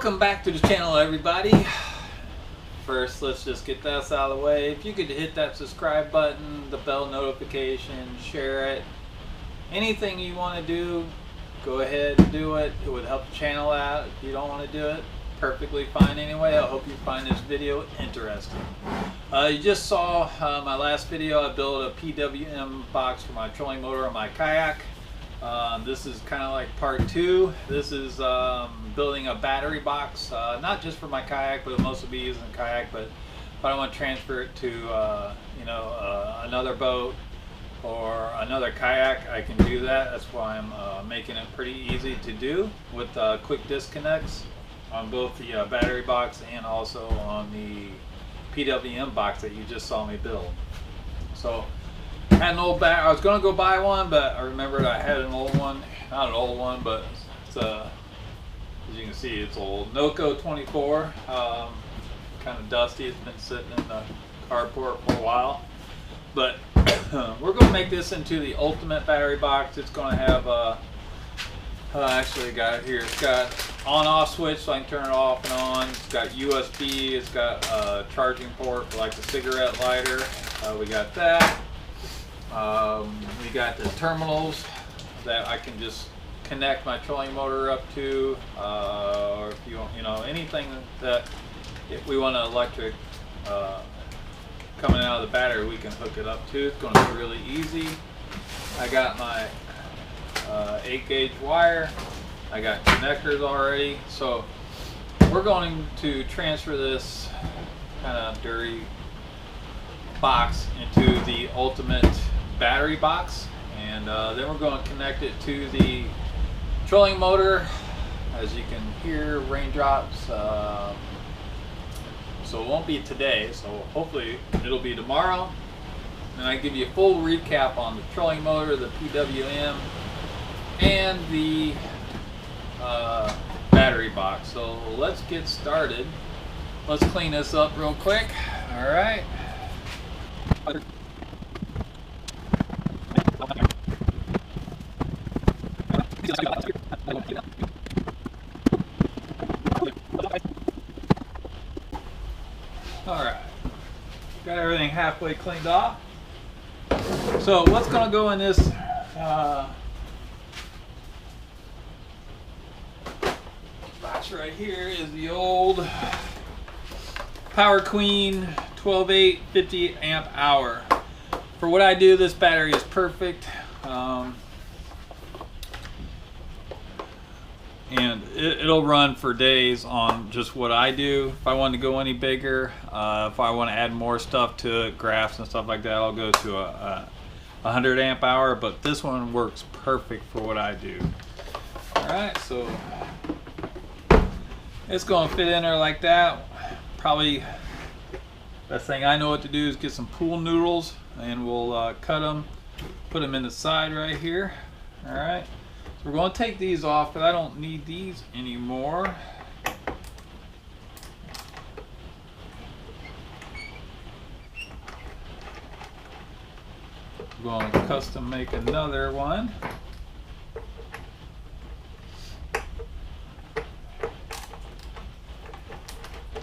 Welcome back to the channel, everybody. First, let's just get this out of the way. If you could hit that subscribe button, the bell notification, share it, anything you want to do, go ahead and do it. It would help the channel out. If you don't want to do it, perfectly fine anyway. I hope you find this video interesting. You just saw my last video. I built a PWM box for my trolling motor on my kayak. This is kind of like part two. This is building a battery box, not just for my kayak, but it'll mostly be used in kayak. But if I want to transfer it to another boat or another kayak, I can do that. That's why I'm making it pretty easy to do with quick disconnects on both the battery box and also on the PWM box that you just saw me build. So I had an old I was going to go buy one, but I remembered I had an old one. Not an old one, but it's as you can see, it's old. Noco 24. Kind of dusty. It's been sitting in the carport for a while. But we're going to make this into the ultimate battery box. It's going to have actually got it here. It's got on-off switch, so I can turn it off and on. It's got USB. It's got a charging port for like the cigarette lighter. We got that. We got the terminals that I can just connect my trolling motor up to, or if you want, anything that if we want an electric coming out of the battery, we can hook it up to. It's going to be really easy. I got my 8-gauge wire. I got connectors already. So we're going to transfer this kind of dirty box into the ultimate battery box, and then we're going to connect it to the trolling motor. As you can hear, raindrops, so it won't be today, so hopefully it'll be tomorrow, and I give you a full recap on the trolling motor, the PWM, and the battery box. So let's get started. Let's clean this up real quick. All right. Alright, got everything halfway cleaned off. So what's going to go in this box right here is the old Power Queen 12-8 50 amp hour. For what I do, this battery is perfect. And it'll run for days on just what I do. If I want to go any bigger, if I want to add more stuff to it, graphs and stuff like that, I'll go to a 100 amp hour, but this one works perfect for what I do. Alright, so it's going to fit in there like that. Probably best thing I know what to do is get some pool noodles, and we'll cut them, put them in the side right here. Alright. We're going to take these off because I don't need these anymore. We're going to custom make another one.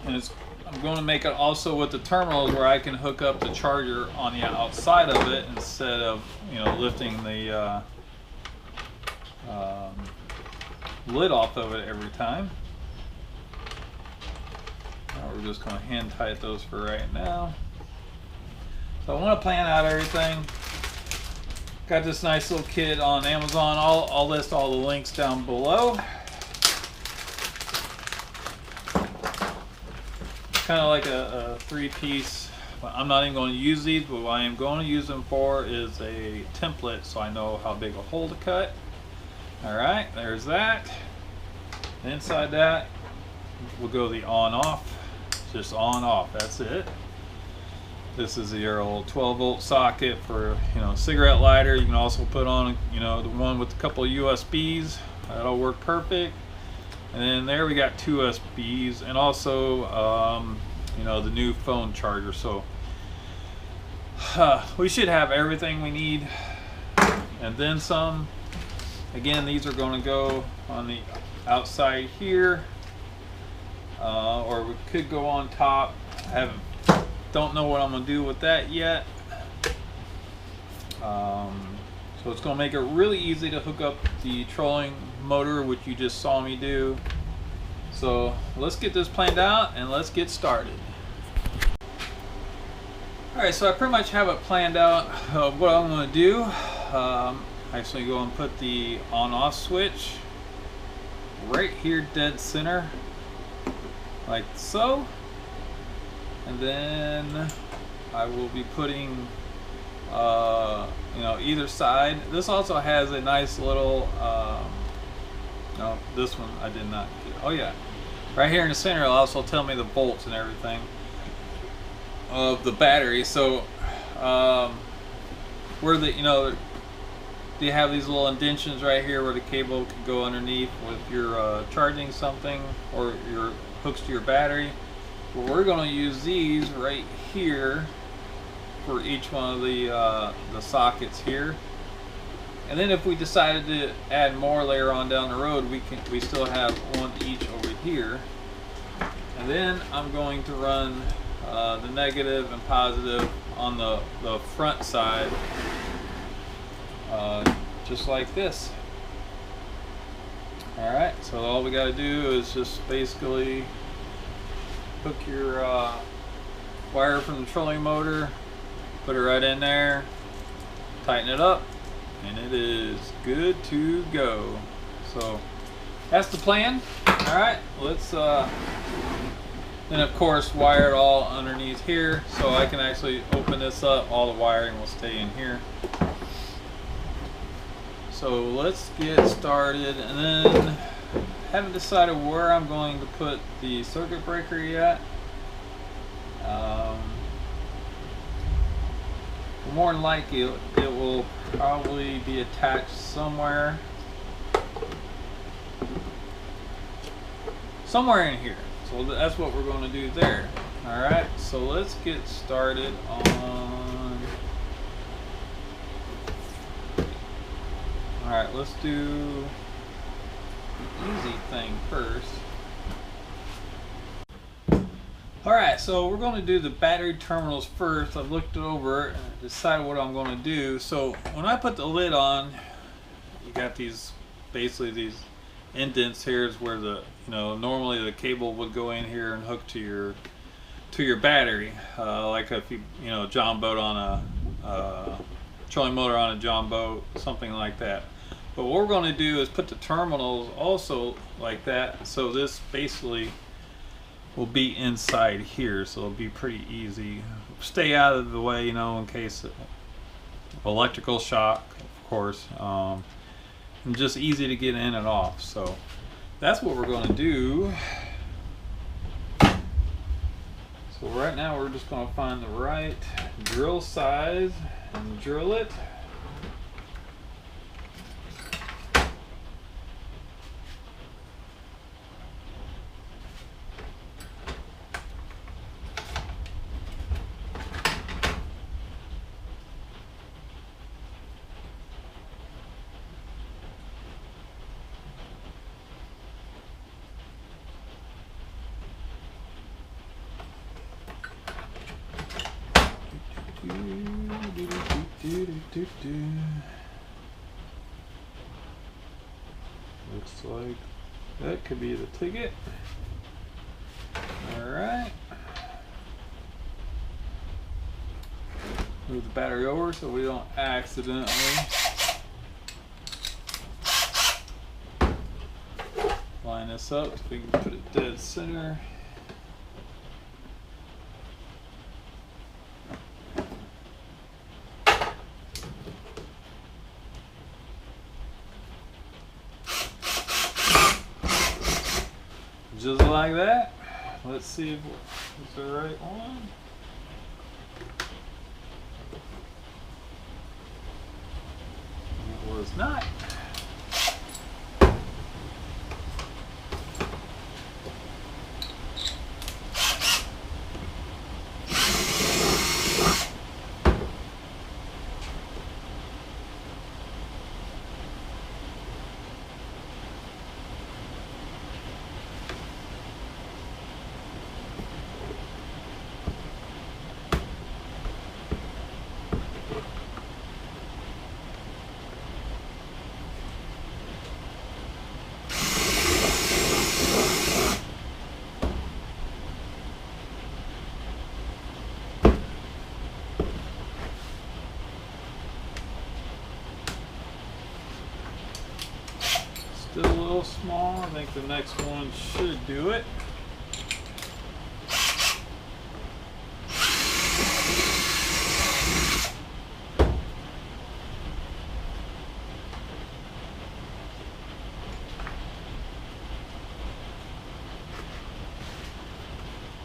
And I'm going to make it also with the terminals where I can hook up the charger on the outside of it instead of lifting the lid off of it every time. Now we're just going to hand tight those for right now. So I want to plan out everything. Got this nice little kit on Amazon. I'll list all the links down below. Kind of like a three-piece. I'm not even going to use these, but what I am going to use them for is a template so I know how big a hole to cut. Alright, there's that. Inside that, we'll go the on-off. Just on-off, that's it. This is your old 12-volt socket for, cigarette lighter. You can also put on, the one with a couple of USBs. That'll work perfect. And then there we got two USBs, and also, the new phone charger. So we should have everything we need, and then some. Again, these are going to go on the outside here. or we could go on top. Don't know what I'm gonna do with that yet. So it's gonna make it really easy to hook up the trolling motor, which you just saw me do. So let's get this planned out and let's get started. Alright, so I pretty much have it planned out what I'm going to do. Actually go and put the on-off switch right here dead center, like so. And then I will be putting either side. This also has a nice little no, this one I did not get. Oh yeah, right here in the center it'll also tell me the volts and everything of the battery. So where they have these little indentions right here where the cable can go underneath if you're charging something or your hooks to your battery. Well, we're going to use these right here for each one of the sockets here. And then if we decided to add more later on down the road, we still have one each over here. And then I'm going to run the negative and positive on the front side, just like this. Alright, so all we got to do is just basically hook your wire from the trolling motor, put it right in there, tighten it up, and it is good to go. So that's the plan. Alright, let's then of course wire it all underneath here so I can actually open this up. All the wiring will stay in here. So let's get started, and then haven't decided where I'm going to put the circuit breaker yet. More than likely it will probably be attached somewhere in here. So that's what we're going to do there. Alright, so let's get started on... Alright, let's do the easy thing first. Alright, so we're going to do the battery terminals first. I've looked it over and decided what I'm going to do. So when I put the lid on, you got these, basically these indents here is where the, normally the cable would go in here and hook to your battery, like if you John boat on a trolling motor on a John boat, something like that. But what we're going to do is put the terminals also like that, so this basically will be inside here, so it'll be pretty easy. Stay out of the way, in case of electrical shock, of course, and just easy to get in and off. So that's what we're going to do. So right now we're just going to find the right drill size and drill it. Looks like that could be the ticket. Alright. Move the battery over so we don't accidentally line this up so we can put it dead center. Just like that. Let's see if it's the right one. It was not. Still a little small. I think the next one should do it.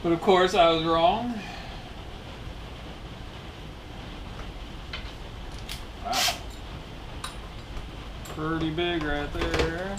But of course I was wrong. Wow. Pretty big right there.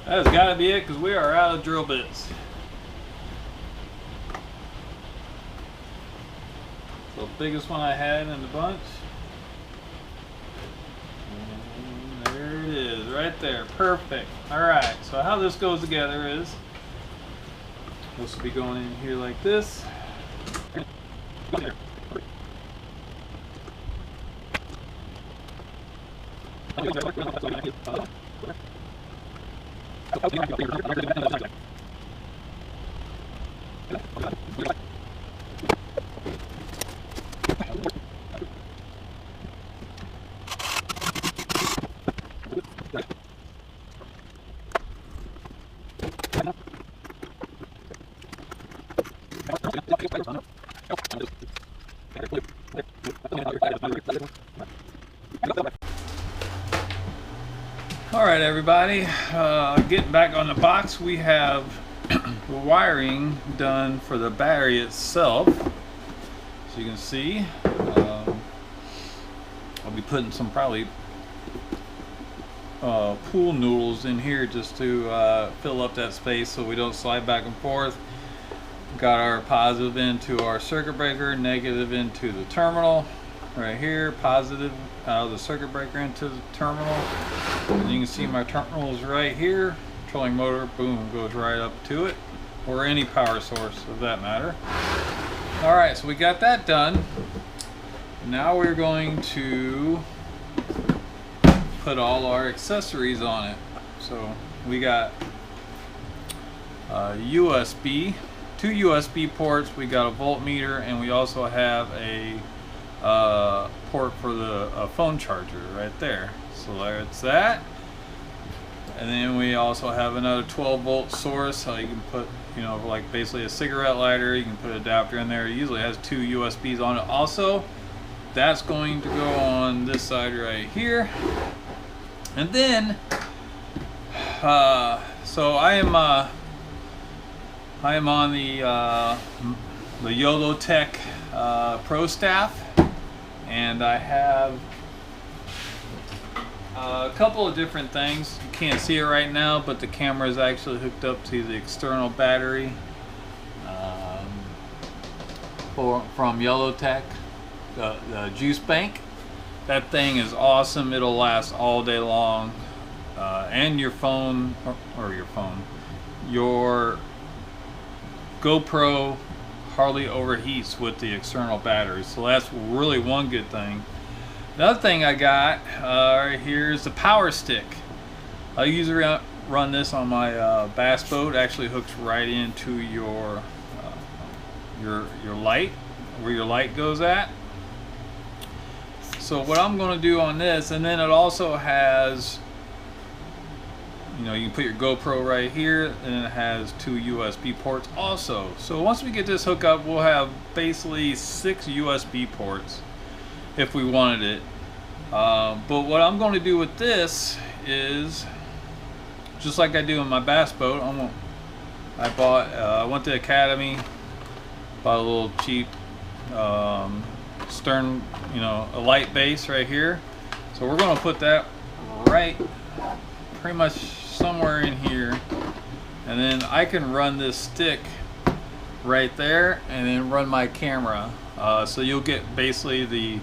That's got to be it, because we are out of drill bits. The biggest one I had in the bunch. And there it is, right there. Perfect. Alright, so how this goes together is, this will be going in here like this. Alright everybody, getting back on the box, we have the wiring done for the battery itself. As you can see, I'll be putting some probably pool noodles in here just to fill up that space so we don't slide back and forth. Got our positive into our circuit breaker, negative into the terminal right here, positive out of the circuit breaker into the terminal. And you can see my terminal is right here. Controlling motor, boom, goes right up to it, or any power source of that matter. Alright, so we got that done. Now we're going to put all our accessories on it. So we got USB, 2 USB ports, we got a voltmeter, and we also have a port for the phone charger right there. So there's that. And then we also have another 12 volt source, so you can put, you know, like basically a cigarette lighter. You can put an adapter in there. It usually has 2 USBs on it also. That's going to go on this side right here. And then so I am on the Yolotek Pro Staff, and I have a couple of different things. You can't see it right now, but the camera is actually hooked up to the external battery from Yolotek, the juice bank. That thing is awesome. It'll last all day long, and your phone, your GoPro hardly overheats with the external battery, so that's really one good thing. Another thing I got right here is the power stick. I usually run this on my bass boat. It actually hooks right into your light, where your light goes at. So what I'm going to do on this, and then it also has, you know, you can put your GoPro right here, and it has 2 USB ports also. So once we get this hooked up, we'll have basically 6 USB ports if we wanted it. But what I'm going to do with this is, just like I do in my bass boat, I went to Academy, bought a little cheap stern, you know, a light base right here. So we're going to put that right pretty much somewhere in here, and then I can run this stick right there and then run my camera So you'll get basically the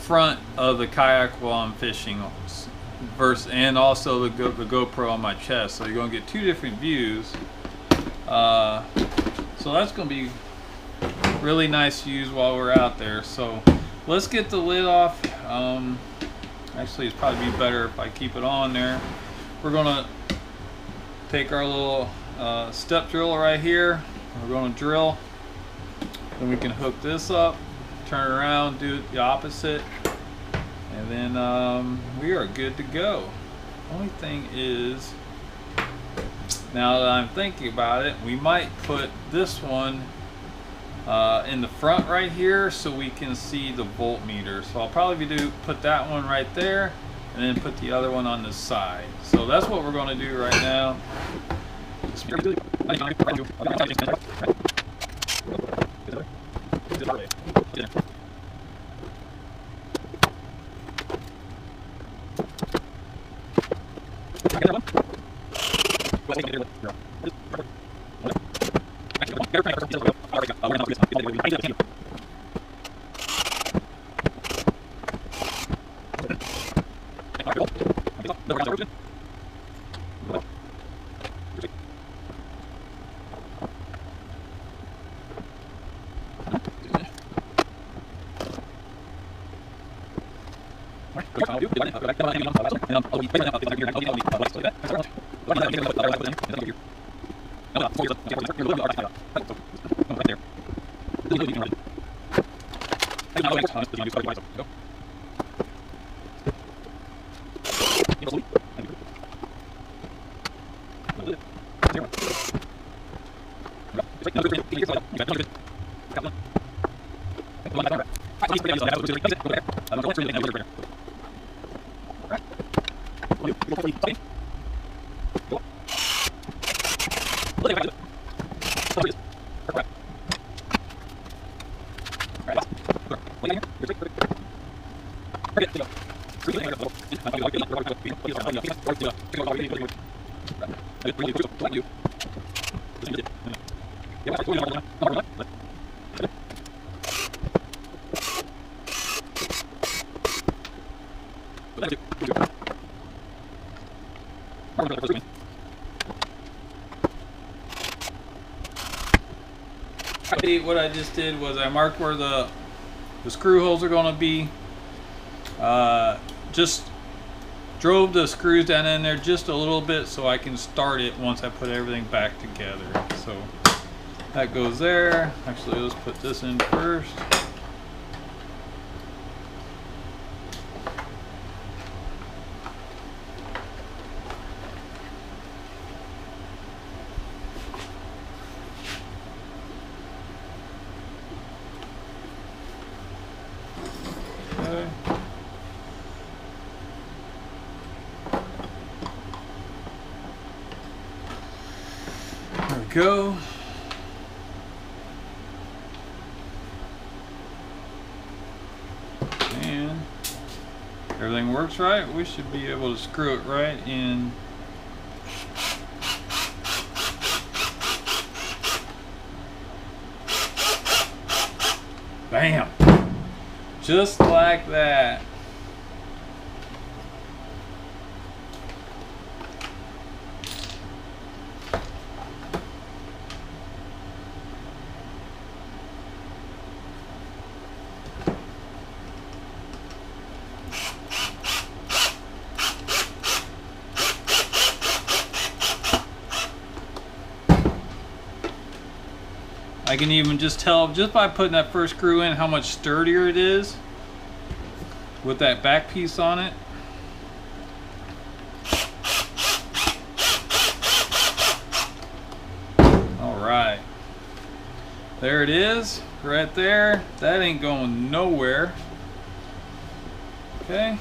front of the kayak while I'm fishing, and also the GoPro on my chest. So you're gonna get two different views. So that's gonna be really nice to use while we're out there. So let's get the lid off. Actually, it's probably be better if I keep it on there. We're gonna take our little step drill right here. We're gonna drill. Then we can hook this up, turn around, do the opposite, and then we are good to go. Only thing is, now that I'm thinking about it, we might put this one in the front right here so we can see the voltmeter. So I'll probably put that one right there and then put the other one on the side. So that's what we're going to do right now. What I just did was I marked where the screw holes are going to be. Just drove the screws down in there just a little bit so I can start it once I put everything back together. So that goes there. Actually, let's put this in first. Go. And everything works right. We should be able to screw it right in. Bam! Just like that. I can even just tell just by putting that first screw in how much sturdier it is with that back piece on it. All right, there it is right there. That ain't going nowhere. Okay.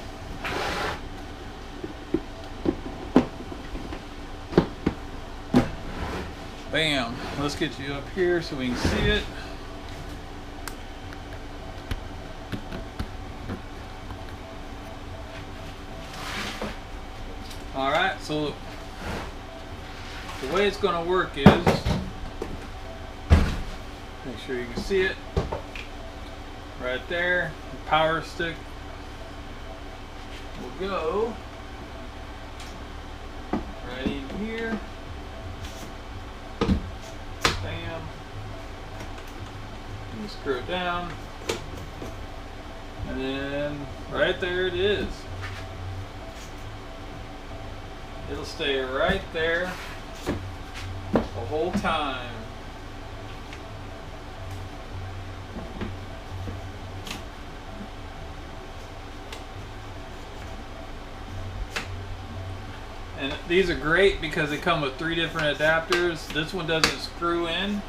Bam. Let's get you up here so we can see it. Alright, so the way it's going to work is Make sure you can see it right there. The power stick will go right in here. Bam. And you screw it down. And then right there it is. It'll stay right there the whole time. And these are great because they come with 3 different adapters. This one doesn't screw in.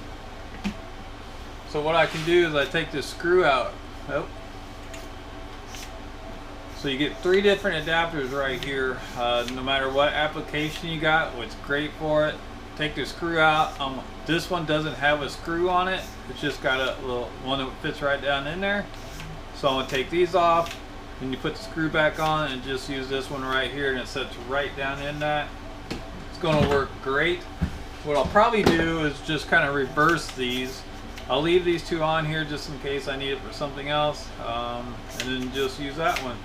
So what I can do is I take this screw out. Oh. So you get 3 different adapters right here. No matter what application you got, what's great for it. Take the screw out. This one doesn't have a screw on it. It's just got a little one that fits right down in there. So I'm gonna take these off. And you put the screw back on and just use this one right here, and it sets right down in that. It's gonna work great. What I'll probably do is just kind of reverse these. I'll leave these 2 on here just in case I need it for something else, and then just use that one.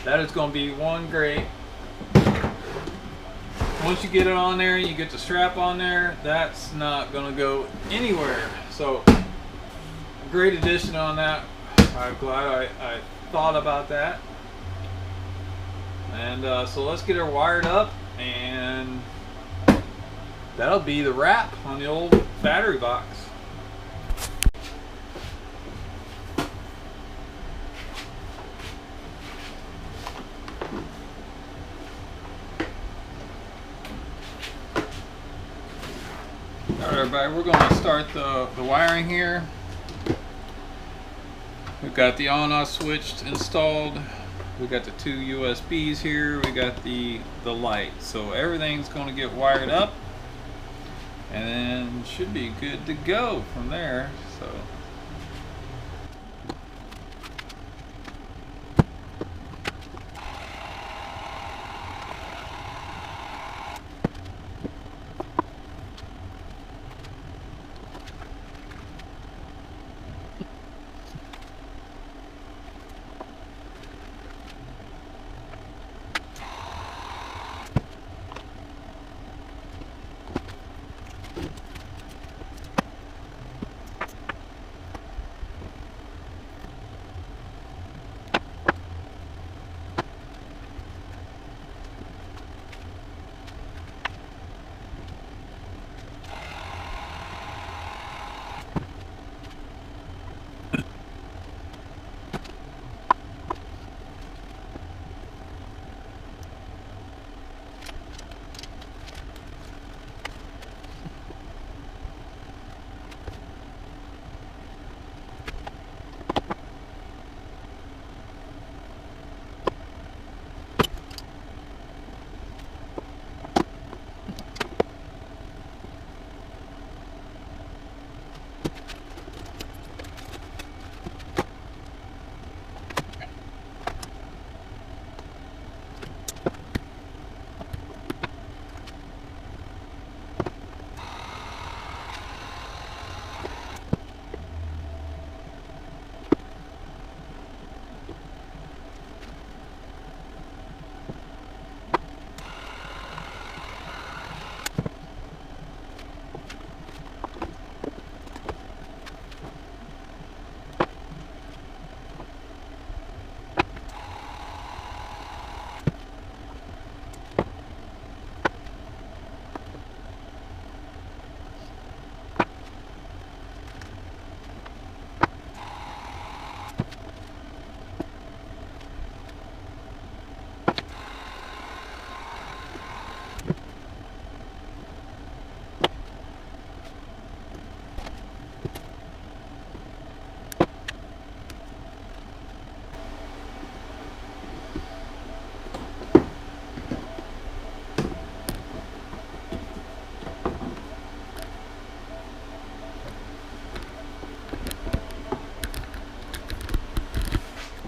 That is going to be one great. Once you get it on there, you get the strap on there, that's not going to go anywhere. So, great addition on that. I'm glad I thought about that. And so let's get her wired up, and that'll be the wrap on the old battery box. Alright everybody, we're going to start the wiring here. We've got the on-off switch installed. We've got the 2 USBs here. We got the light. So everything's going to get wired up, and then should be good to go from there. So.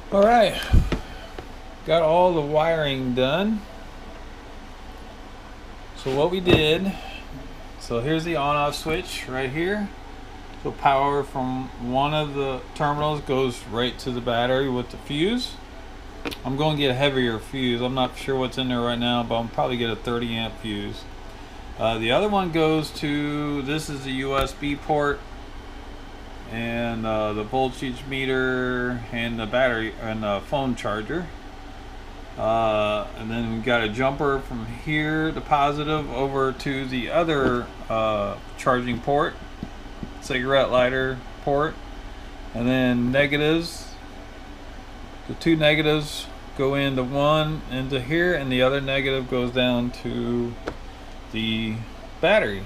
All right, got all the wiring done. So what we did, so here's the on-off switch right here. So power from one of the terminals goes right to the battery with the fuse. I'm going to get a heavier fuse. I'm not sure what's in there right now, but I'll probably get a 30 amp fuse. The other one goes to, this is the USB port, and the voltage meter, and the battery, and the phone charger. And then we've got a jumper from here, the positive, over to the other charging port, cigarette lighter port, and then negatives. The two negatives go into one into here, and the other negative goes down to the battery.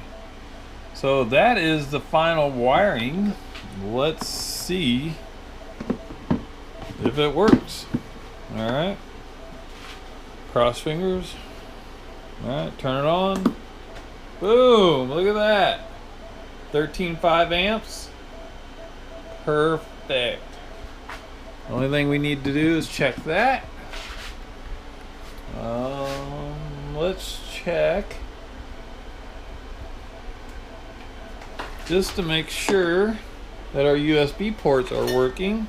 So that is the final wiring. Let's see if it works. All right, cross fingers. All right, turn it on. Boom, look at that. 13.5 amps. Perfect. The only thing we need to do is check that. Let's check just to make sure that our USB ports are working.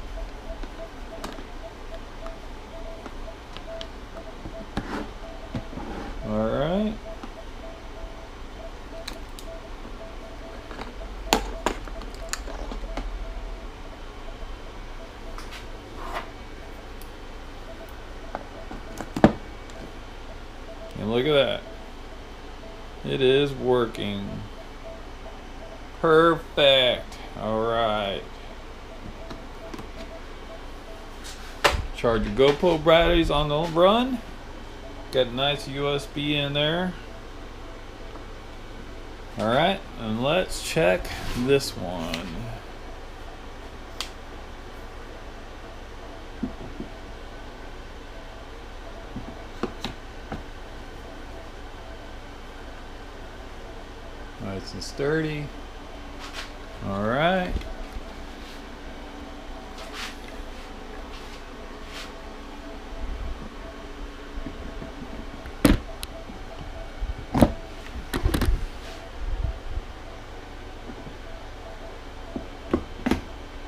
All right. And look at that. It is working. Perfect. All right. Charge your GoPro batteries on the run. Got a nice USB in there. All right, and let's check this one. Nice and sturdy. All right.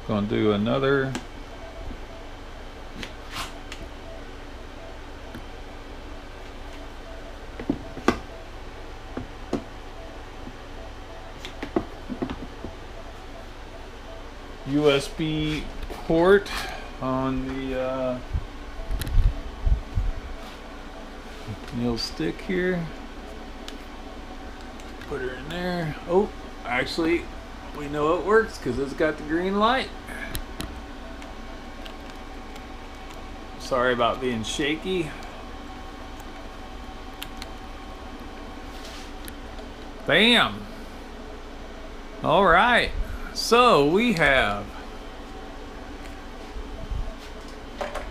Gonna do another USB port on the little stick here. Put her in there. Oh, actually, we know it works because it's got the green light. Sorry about being shaky. Bam! All right. So we have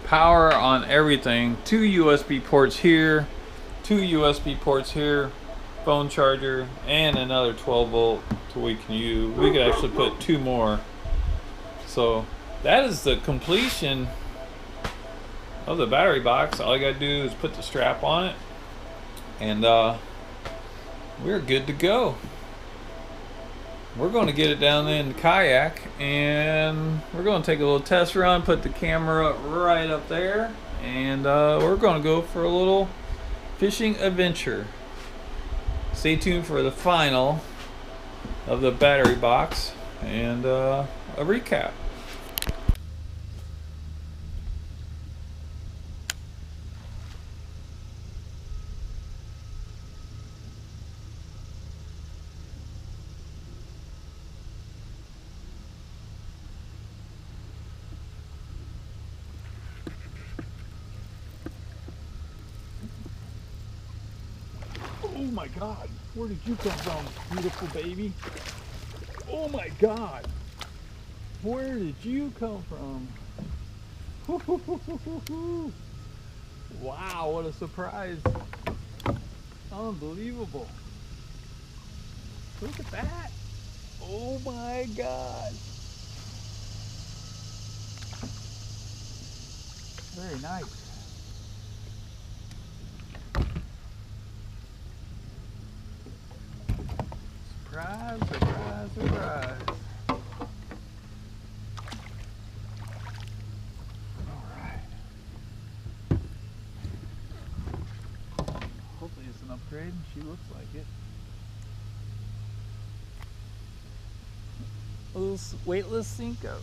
power on everything. 2 USB ports here, 2 USB ports here, phone charger, and another 12 volt so we can use. We could actually put 2 more. So that is the completion of the battery box. All you gotta do is put the strap on it, and we're good to go. We're going to get it down in the kayak, and we're going to take a little test run, put the camera right up there, and we're going to go for a little fishing adventure. Stay tuned for the final of the battery box and a recap. Oh my God, where did you come from, beautiful baby? Oh my God, where did you come from? Wow, what a surprise. Unbelievable. Look at that. Oh my God. Very nice. Surprise, surprise, surprise. looks like it. A little weightless Cinco.